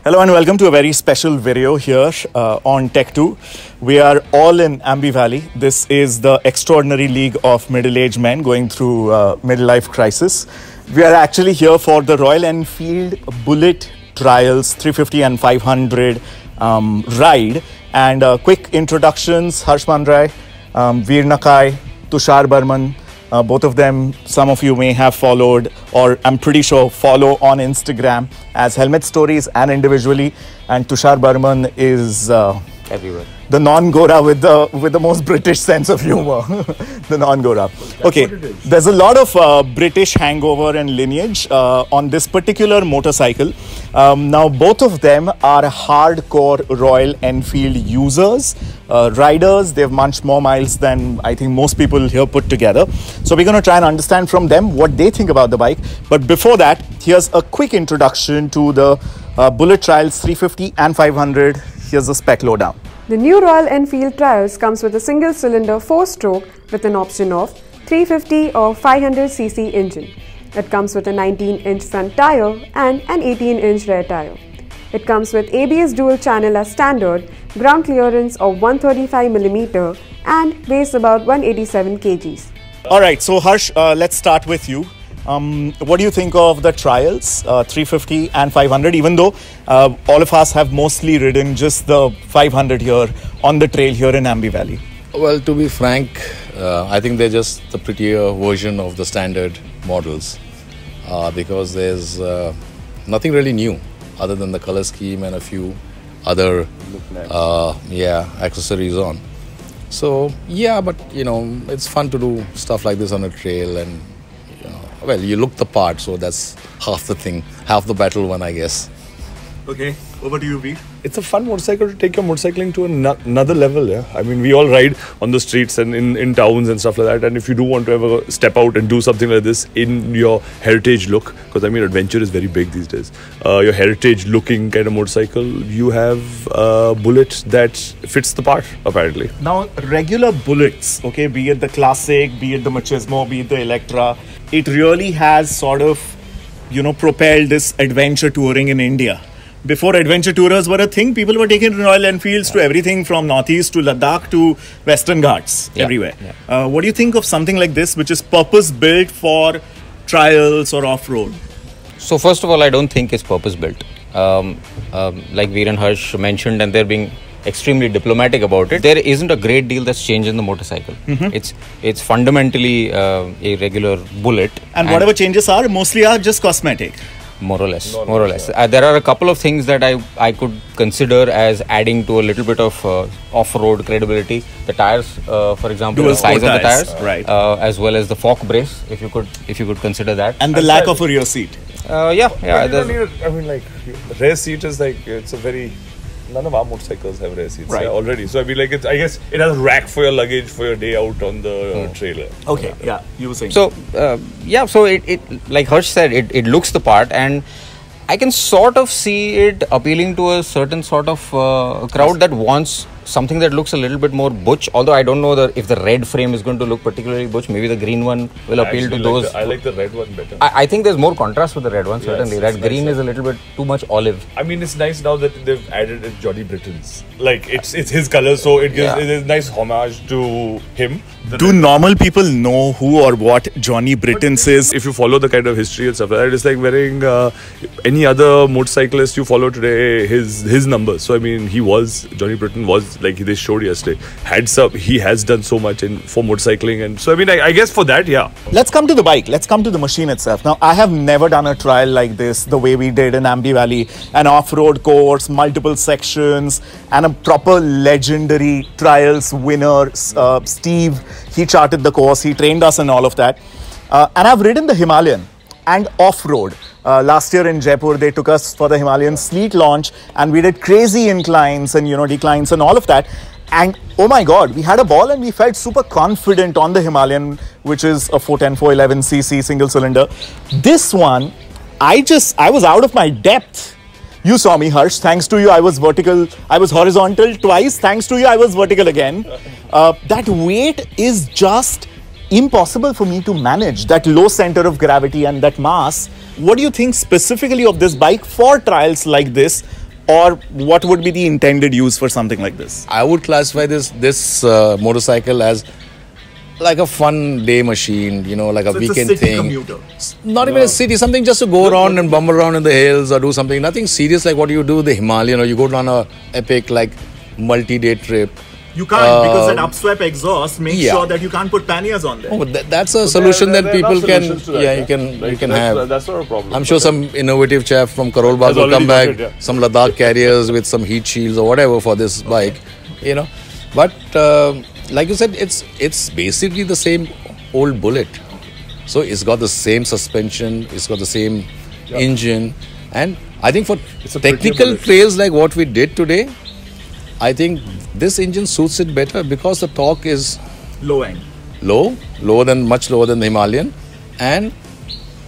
Hello and welcome to a very special video here on Tech2. We are all in Ambi Valley. This is the extraordinary league of middle-aged men going through middle-life crisis. We are actually here for the Royal Enfield Bullet Trials 350 and 500 ride. And quick introductions, Harsh Mandrai, Veer Nakai, Tushar Burman. Both of them, some of you may have followed, or I'm pretty sure follow on Instagram as Helmet Stories and individually. And Tushar Burman is everywhere. The non-Gora with the most British sense of humor. The non-Gora. Okay, there's a lot of British hangover and lineage on this particular motorcycle. Now, both of them are hardcore Royal Enfield users, riders. They've munched more miles than I think most people here put together. So we're going to try and understand from them what they think about the bike. But before that, here's a quick introduction to the Bullet Trials 350 and 500. Here's the spec lowdown. The new Royal Enfield Trials comes with a single-cylinder 4-stroke with an option of 350 or 500cc engine. It comes with a 19-inch front tyre and an 18-inch rear tyre. It comes with ABS dual channel as standard, ground clearance of 135mm and weighs about 187 kgs. Alright, so Harsh, let's start with you. What do you think of the trials, 350 and 500, even though all of us have mostly ridden just the 500 here on the trail here in Ambi Valley? Well, to be frank, I think they're just the prettier version of the standard models because there's nothing really new other than the color scheme and a few other accessories on. So, yeah, but, you know, it's fun to do stuff like this on a trail and well, you look the part, so that's half the thing, half the battle won, I guess. Okay, over to you, Veer. It's a fun motorcycle to take your motorcycling to another level, yeah. I mean, we all ride on the streets and in towns and stuff like that. And if you do want to ever step out and do something like this in your heritage look, because I mean, adventure is very big these days. Your heritage looking kind of motorcycle, you have a bullet that fits the part, apparently. Now, regular bullets, okay, be it the Classic, be it the Machismo, be it the Electra, it really has sort of, you know, propelled this adventure touring in India. Before adventure tourers were a thing, people were taking Royal Enfields to everything from Northeast to Ladakh to Western Ghats, everywhere. Yeah. What do you think of something like this, which is purpose-built for trials or off-road? So first of all, I don't think it's purpose-built. Like Veer and Harsh mentioned, and they're being extremely diplomatic about it, there isn't a great deal that's changed in the motorcycle. It's fundamentally a regular bullet. And whatever changes are, mostly are just cosmetic. More or less. There are a couple of things that I could consider as adding to a little bit of off-road credibility. The tires, for example, the size of the tires, right. As well as the fork brace, if you could consider that. And the lack of a rear seat. I mean, like, rear seat is like, it's a very... None of our motorcycles have rear seats already. So I mean, like, I guess it has a rack for your luggage for your day out on the trailer. Okay, yeah, you were saying. So, so it like Harsh said, it looks the part, and I can sort of see it appealing to a certain sort of crowd that wants something that looks a little bit more butch. Although I don't know if the red frame is going to look particularly butch. Maybe the green one will appeal to those. I like the red one better. I think there's more contrast with the red one, certainly. That green is a little bit too much olive. I mean, it's nice now that they've added Johnny Britton's. Like, it's his color, so it gives it a nice homage to him. Do normal people know who or what Johnny Britton's is? If you follow the kind of history and stuff like that, it's like wearing any other motorcyclist you follow today, his numbers. So I mean, Johnny Britton was, like they showed yesterday, he has done so much for motorcycling, and so I mean, I guess for that, yeah. Let's come to the bike. Let's come to the machine itself. Now, I have never done a trial like this, the way we did in Ambi Valley, an off-road course, multiple sections, and a proper legendary trials winner, Steve. He charted the course, he trained us and all of that. And I've ridden the Himalayan and off-road. Last year in Jaipur, they took us for the Himalayan Sleet launch, and we did crazy inclines and, you know, declines and all of that. And oh my God, we had a ball and we felt super confident on the Himalayan, which is a 410, 411cc single cylinder. This one, I was out of my depth. You saw me, Harsh. Thanks to you, I was vertical. I was horizontal twice. Thanks to you, I was vertical again. That weight is just impossible for me to manage that low center of gravity and that mass. What do you think specifically of this bike for trials like this, or what would be the intended use for something like this? I would classify this motorcycle as like a fun day machine, you know, like a So weekend it's a city thing. commuter. Not even a city, something just to go around and bum around in the hills or do something. Nothing serious like what you do the Himalayan, or you go on a epic like multi-day trip. You can't, because that upswept exhaust makes yeah. sure that you can't put panniers on there. Oh, but that's a solution that people can. You can have. That's not a problem. I'm sure some innovative chap from Karol Bagh Has will already come back, got it, yeah. some Ladakh carriers with some heat shields or whatever for this bike, you know. But like you said, it's basically the same old Bullet. So it's got the same suspension, it's got the same engine, and I think for technical trails like what we did today, I think this engine suits it better because the torque is Low end. much lower than the Himalayan, and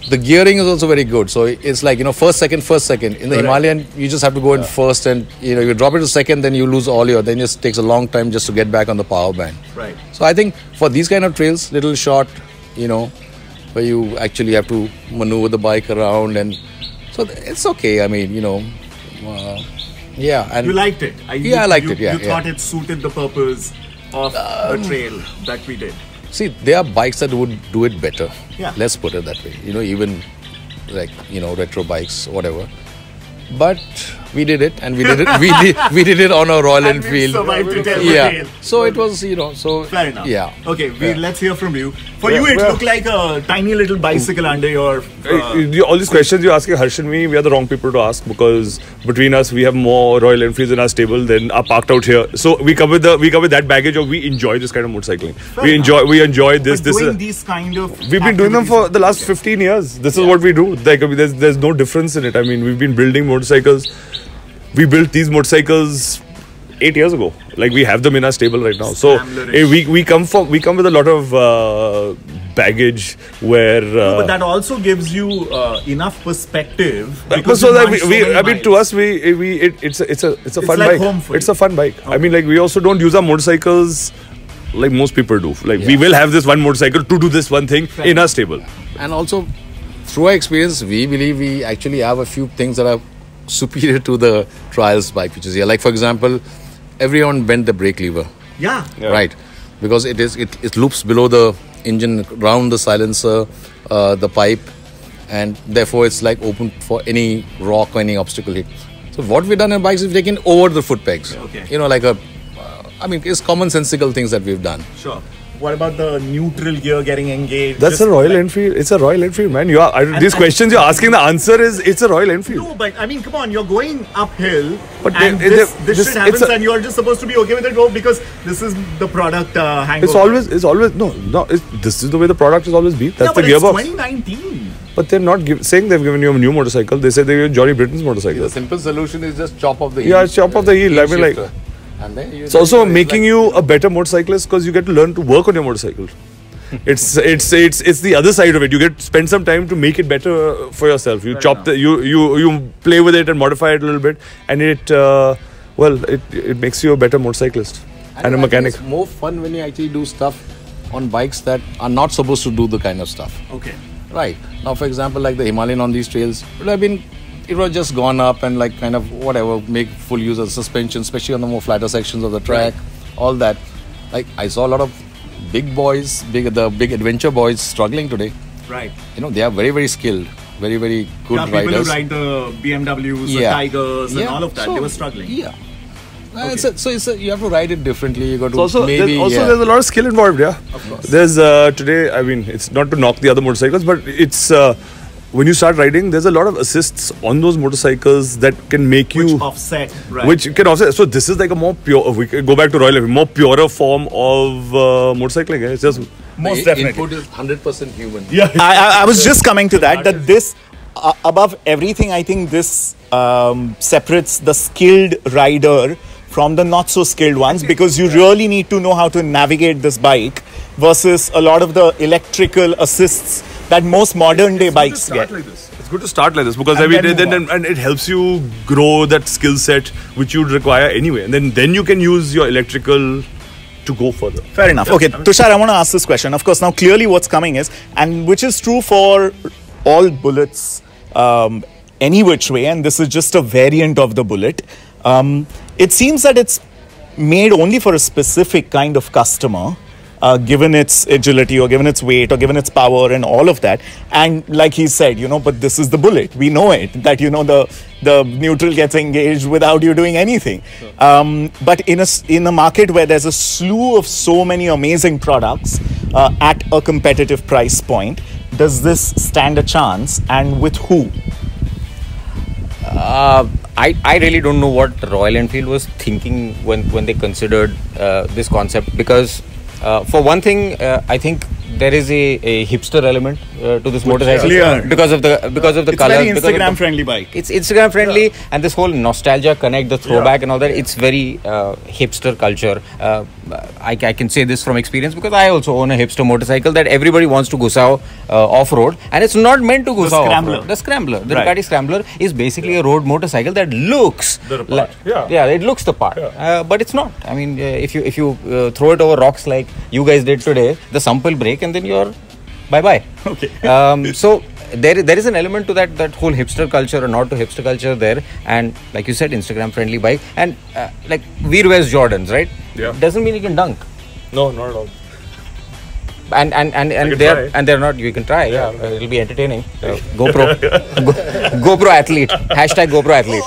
the gearing is also very good. So it's like, you know, first, second. In the Himalayan, you just have to go in first, and you know, you drop it to second, then you lose all your. Then it takes a long time just to get back on the power band. Right. So I think for these kind of trails, little short, you know, where you actually have to maneuver the bike around, and so it's okay. I mean, you know, yeah. And You liked it? I liked it. Yeah, You thought it suited the purpose of the trail that we did. See, there are bikes that would do it better. Yeah. Let's put it that way. You know, even like, you know, retro bikes, whatever. But we did it, and we did it. we did it on a Royal And we Enfield. survived to tell the Yeah. tale. So it was, you know, so Fair enough. Yeah. Okay, let's hear from you. For you, it looked like a tiny little bicycle under your. All these questions you're asking Harsh and me, we are the wrong people to ask, because between us we have more Royal Enfields in our stable than are parked out here. So we come with that baggage of we enjoy this kind of motorcycling. We enjoy this. But This doing is. these kind of. We've been doing them for the last activities- 15 years. This is what we do. Like, I mean, there's no difference in it. I mean, we've been building motorcycles. We built these motorcycles 8 years ago. Like, we have them in our stable right now. So we come with a lot of baggage where. No, but that also gives you enough perspective. So you that run so many I mean, miles. to us, it's a fun like bike. home for It's you. a fun bike. I mean, like, we also don't use our motorcycles like most people do. Like, we will have this one motorcycle to do this one thing in our stable. And also, through our experience, we believe we actually have a few things that are superior to the trials bike, which is here. Like, for example, everyone bent the brake lever. Yeah. Right, because it loops below the engine, round the silencer, the pipe, and therefore it's like open for any rock or any obstacle hit. So what we've done in bikes, we've taken over the foot pegs. Okay. You know, like I mean, it's commonsensical things that we've done. Sure. What about the neutral gear getting engaged? That's Just a Royal like- Enfield. It's a Royal Enfield, man. These questions you're asking, the answer is it's a Royal Enfield. No, but I mean, come on, you're going uphill, But and they- this this- shit happens, it's a- and you're just supposed to be okay with it, because this is the product hangover. It's always no. This is the way the product has always been. That's Yeah, but the it's gearbox. 2019. But they're not saying they've given you a new motorcycle. They say they gave Johnny Britain's motorcycle. The simple solution is just chop off the Yeah, chop off the heel. I mean, like, and then it's also making you a better motorcyclist because you get to learn to work on your motorcycle. It's the other side of it. You spend some time to make it better for yourself. You chop you play with it and modify it a little bit, and it makes you a better motorcyclist and a mechanic. It's more fun when you actually do stuff on bikes that are not supposed to do the kind of stuff. Okay. Right. Now, for example, like the Himalayan on these trails, it would have just gone up and like kind of whatever, make full use of suspension, especially on the more flatter sections of the track, all that. Like, I saw a lot of big boys, the big adventure boys struggling today. Right. You know, they are very, very skilled, very, very good Yeah, people riders. who ride the BMWs, the Tigers, and all of that, they were struggling. Yeah. You have to ride it differently. You got to Also, maybe there's a lot of skill involved. Yeah. Of course. There's today. I mean, it's not to knock the other motorcycles, but it's when you start riding, there's a lot of assists on those motorcycles that can make you offset, right? Which can offset. So this is like a more pure. We can go back to Royal Enfield, more purer form of motorcycling. It's just Most the definitely. input is 100% human. yeah. I was just coming to that this above everything, I think this separates the skilled rider from the not so skilled ones, because you really need to know how to navigate this bike versus a lot of the electrical assists that most modern day bikes get. It's good to start like this because And I mean, then move and it helps you grow that skill set which you'd require anyway, and then you can use your electrical to go further. Fair enough. Okay, Tushar, I want to ask this question. Of course, now clearly what's coming is, and which is true for all bullets, any which way, and this is just a variant of the bullet. It seems that it's made only for a specific kind of customer, given its agility or given its weight or given its power and all of that. And like he said, but this is the bullet. We know it, that, the neutral gets engaged without you doing anything. But in a market where there's a slew of so many amazing products at a competitive price point, does this stand a chance, and with who? I really don't know what Royal Enfield was thinking when they considered this concept, because for one thing, I think there is a hipster element to this motorcycle because of the it's color. Very Instagram friendly bike. It's Instagram friendly, and this whole nostalgia connect, the throwback and all that. It's very hipster culture. I can say this from experience because I also own a hipster motorcycle that everybody wants to gusao off-road, and it's not meant to gusao off-road. The Scrambler, the Ducati Scrambler is basically a road motorcycle that looks like, it looks the part, but it's not. I mean, if you throw it over rocks like you guys did today, the sump will break and then you're bye-bye. Okay. So there is an element to that whole hipster culture or not to hipster culture there, and like you said, Instagram friendly bike, and like Veer wears Jordans, right? Yeah. Doesn't mean you can dunk. No, not at all. And they're not. You can try. Yeah, it'll be entertaining. GoPro, GoPro athlete. #GoPro athlete.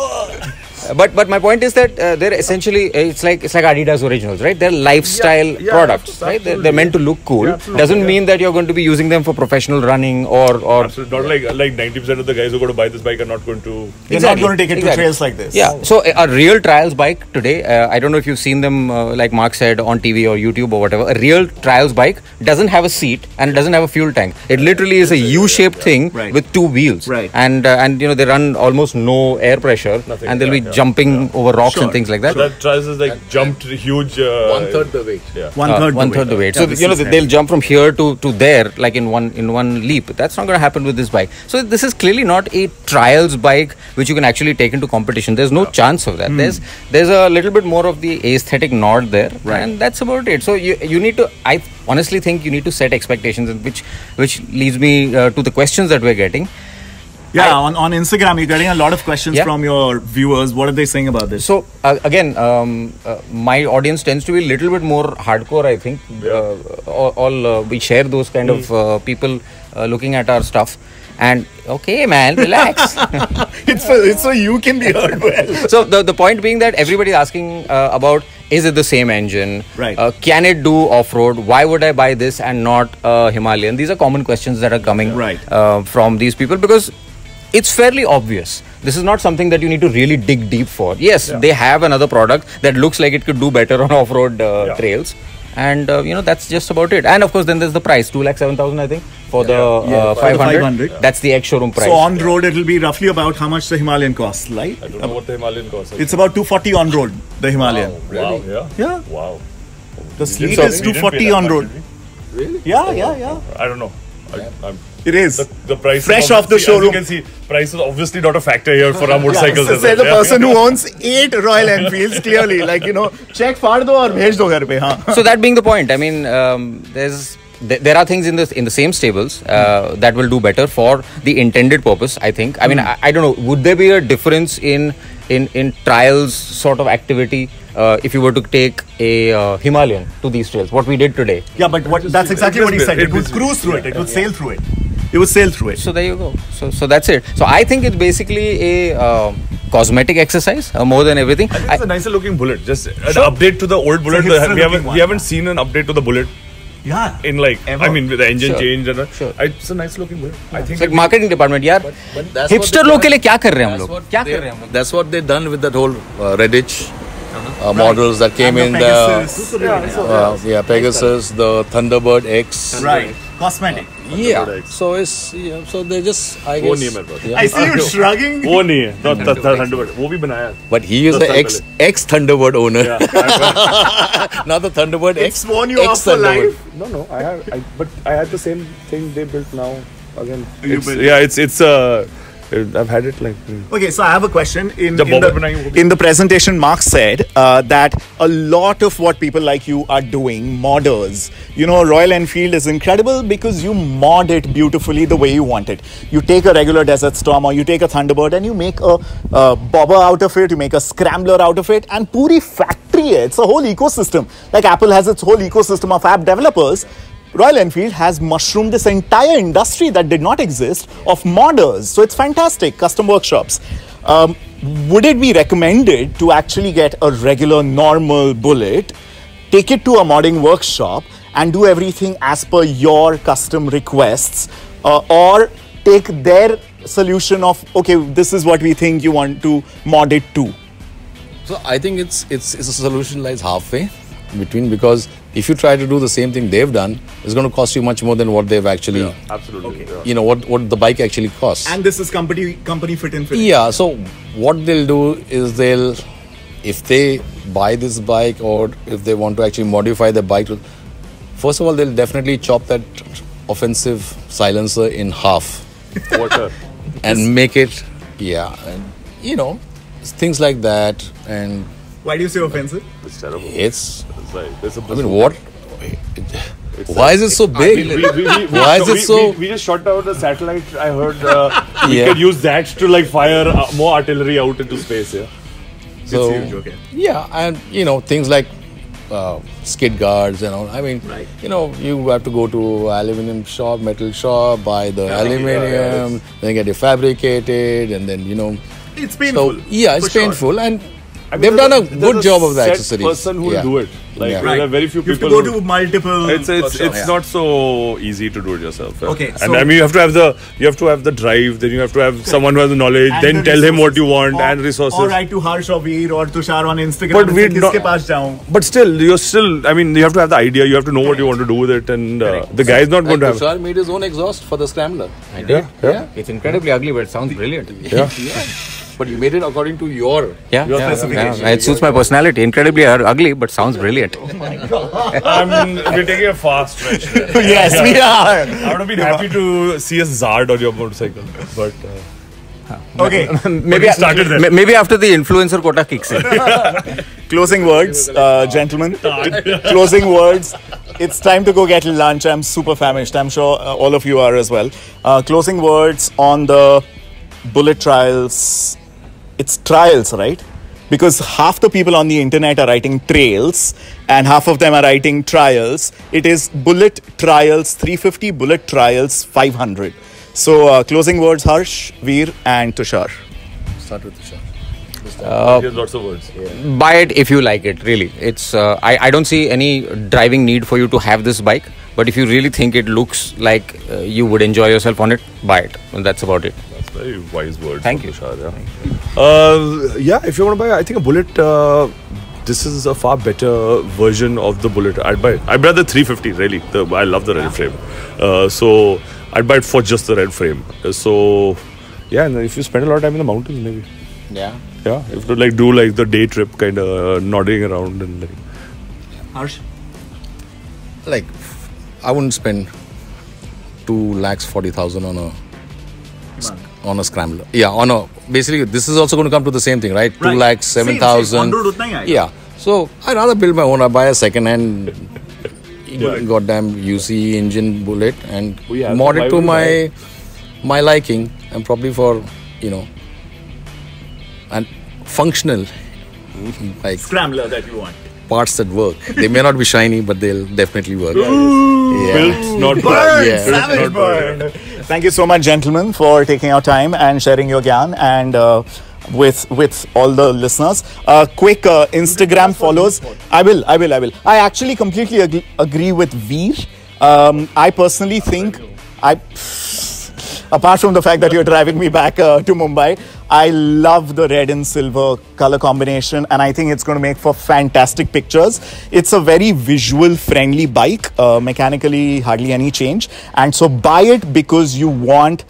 But my point is that they're essentially it's like Adidas Originals, right? They're lifestyle products, right? They're meant to look cool. Doesn't mean that you're going to be using them for professional running or Absolutely. Not like 90% of the guys who are going to buy this bike are not going to. You're not going to take it to trails like this. Yeah. So a real trials bike today, I don't know if you've seen them, like Mark said, on TV or YouTube or whatever. A real trials bike doesn't have a seat and it doesn't have a fuel tank. It literally is a U-shaped thing with two wheels. Right. And they run almost no air pressure. Nothing, and they'll be jumping over rocks and things like that. So that trials is like jumped huge. 1/3 the weight. Yeah. One third the weight. So they'll jump from here to there like in one leap. That's not going to happen with this bike. So this is clearly not a trials bike which you can actually take into competition. There's no chance of that. There's a little bit more of the aesthetic nod there, and that's about it. So you need to. I honestly think you need to set expectations, which leads me to the questions that we're getting. Yeah, on Instagram, you're getting a lot of questions from your viewers. What are they saying about this? So, again, my audience tends to be a little bit more hardcore, I think. We share those kind of people looking at our stuff. And, okay, man, relax. it's so you can be heard well. So, the point being that everybody's asking about, is it the same engine? Right. Can it do off-road? Why would I buy this and not Himalayan? These are common questions that are coming from these people, because it's fairly obvious. This is not something that you need to really dig deep for. Yes, they have another product that looks like it could do better on off-road trails. And, that's just about it. And, of course, then there's the price, 2,07,000, I think, for the 500. That's the ex-showroom price. So, on-road, it'll be roughly about how much the Himalayan costs, right? I don't know what the Himalayan costs. It's about 240 on-road, the Himalayan. Wow, yeah? Yeah. Wow. The Sleek is 240 on-road. Really? Yeah. I don't know. It is. The price fresh off the showroom. As you can see, price is obviously not a factor here for our motorcycles. So say the person who owns 8 Royal Enfields, clearly, check faad do aur bhej do ghar pe. So that being the point, I mean, there are things in the same stables that will do better for the intended purpose, I think. I mean, I don't know, would there be a difference in trials sort of activity if you were to take a Himalayan to these trails, what we did today? Yeah, but that's exactly what he said. It would cruise through it. It would sail through it. It would sail through it. So there you go. So that's it. So I think it's basically a cosmetic exercise more than everything. I think it's a nicer looking bullet. Just an update to the old bullet. We haven't seen an update to the bullet. Yeah. In with the engine change and it's a nice looking bullet. I think it's like marketing department, yaar. Hipster लोग के लिए क्या कर रहे हैं हम लोग? क्या कर रहे हैं हम लोग? That's what they done with that whole Redditch models that came in the Pegasus, the Thunderbird X. Right. Cosmetic. Yeah. So so they just I guess. I see you shrugging. वो नहीं है. The Thunderbird. वो भी बनाया. But he is the ex Thunderbird owner. Not the Thunderbird X. It's worn you off for life. No. But I had the same thing they built now again. It's I've had it like. Okay, so I have a question. In The bobber the presentation, Mark said that a lot of what people like you are doing, modders, you know, Royal Enfield is incredible because you mod it beautifully the way you want it. You take a regular Desert Storm or you take a Thunderbird and you make a bobber out of it, you make a scrambler out of it, and puri factory hai. It's a whole ecosystem. Like Apple has its whole ecosystem of app developers. Royal Enfield has mushroomed this entire industry that did not exist of modders. So it's fantastic, custom workshops. Would it be recommended to actually get a regular normal Bullet, take it to a modding workshop and do everything as per your custom requests, or take their solution of, okay, this is what we think you want to mod it to? So I think it's a solution lies halfway between, because if you try to do the same thing they've done, it's going to cost you much more than what they've actually, Absolutely. Okay. you know, what the bike actually costs. And this is company fit and fit. Yeah, so what they'll do is if they buy this bike or if they want to actually modify the bike, first of all, they'll definitely chop that offensive silencer in half. Water. And make it, and you know, things like that. And Why do you say offensive? It's terrible. it's, Like, I mean, what? Why is it so big? Why is it so? We just shot out a satellite. I heard we Yeah. could use that to like fire more artillery out into space. Yeah. So, It's huge, okay. yeah, and you know, things like skid guards and all. I mean, Right. you know, you have to go to aluminum shop, metal shop, buy the aluminium, then get it fabricated, and then you know. It's painful. So yeah, it's for sure. painful, and I mean, they've done a there's good job of the set accessories. Person who will do it. Like Yeah. there are very few You have people. to go who- to multiple. It's not so easy to do it yourself. Yeah. Okay, and so- I mean you have to have the drive. Then you have to have someone who has the knowledge. And then the tell him what you resources. want and resources. Or write to Harsh or Veer or Tushar on Instagram. But and we say, not- "Kiske paas jaun?" But still, I mean, you have to have the idea. You have to know what you want to do with it, and the guy is not going to have. Tushar made his own exhaust for the Scrambler. I did. Yeah. It's incredibly ugly, but it sounds brilliant. Yeah. But you made it according to your. Your specification. It suits my personality. Incredibly ugly, but sounds brilliant. I mean, we're taking a fast stretch. Yes, we are. I would have been happy to see a Zard on your motorcycle, but Okay. Maybe started there. maybe after the influencer quota kicks in. Closing words, gentlemen. Closing words. It's time to go get lunch. I'm super famished. I'm sure all of you are as well. Closing words on the Bullet trials. It's trials, right? Because half the people on the internet are writing trails and half of them are writing trials. It is Bullet Trials 350, Bullet Trials 500. So closing words, Harsh, Veer and Tushar. Start with Tushar. he has lots of words. Buy it if you like it. Really, it's. I don't see any driving need for you to have this bike. But if you really think it looks like you would enjoy yourself on it, buy it. And that's about it. That's very wise words. Thank from you. Tushar, yeah. If you want to buy, I think a Bullet. This is a far better version of the Bullet. I'd buy the 350. Really, I love the red frame. So I'd buy it for just the red frame. So yeah, and if you spend a lot of time in the mountains, maybe. Yeah. Yeah, if you do like the day trip, kind of nodding around and like. Harsh? Like, I wouldn't spend 2,40,000 on a scrambler. Yeah, basically this is also going to come to the same thing, right? Right. 2,07,000. Same. On road utna hi aayega. Yeah. So I'd rather build my own. I buy a second-hand goddamn UC engine Bullet and We have mod to. it Why to my liking, and probably for and functional like Scrambler that you want. parts that work. They may not be shiny, but they'll definitely work. Built, not Burn! burned. Yeah. Savage burn! Thank you so much, gentlemen, for taking your time and sharing your gyan and with all the listeners. Quick Instagram follows. I will. I actually completely agree with Veer. I personally think apart from the fact that you're driving me back to Mumbai, I love the red and silver color combination, and I think it's going to make for fantastic pictures. It's a very visual friendly bike, mechanically hardly any change, and so buy it because you want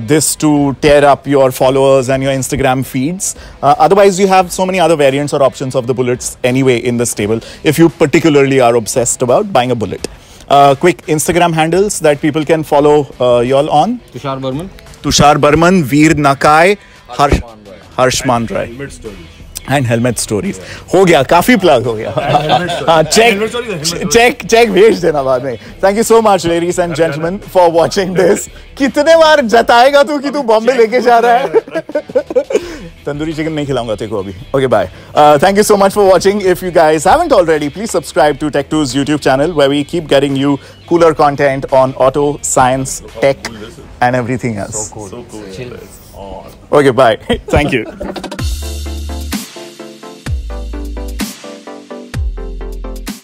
this to tear up your followers and your Instagram feeds. Otherwise, you have so many other variants or options of the Bullets anyway in the stable if you particularly are obsessed about buying a Bullet. Quick Instagram handles that people can follow y'all on. Tushar Burman. Tushar Burman, Veer Nakai, Harshman Rai. And helmet stories. हो गया, काफी plug हो गया. check भेज देना बाद में. Thank you so much, ladies and gentlemen, for watching this. कितने बार जताएगा तू कि तू बॉम्बे लेके जा रहा है? तंदूरी चिकन नहीं खिलाऊंगा तेरे को अभी. Okay, bye. Thank you so much for watching. If you guys haven't already, please subscribe to Tech2's YouTube channel where we keep getting you cooler content on auto, science, tech, and everything else. So cool. Okay, bye. Thank you.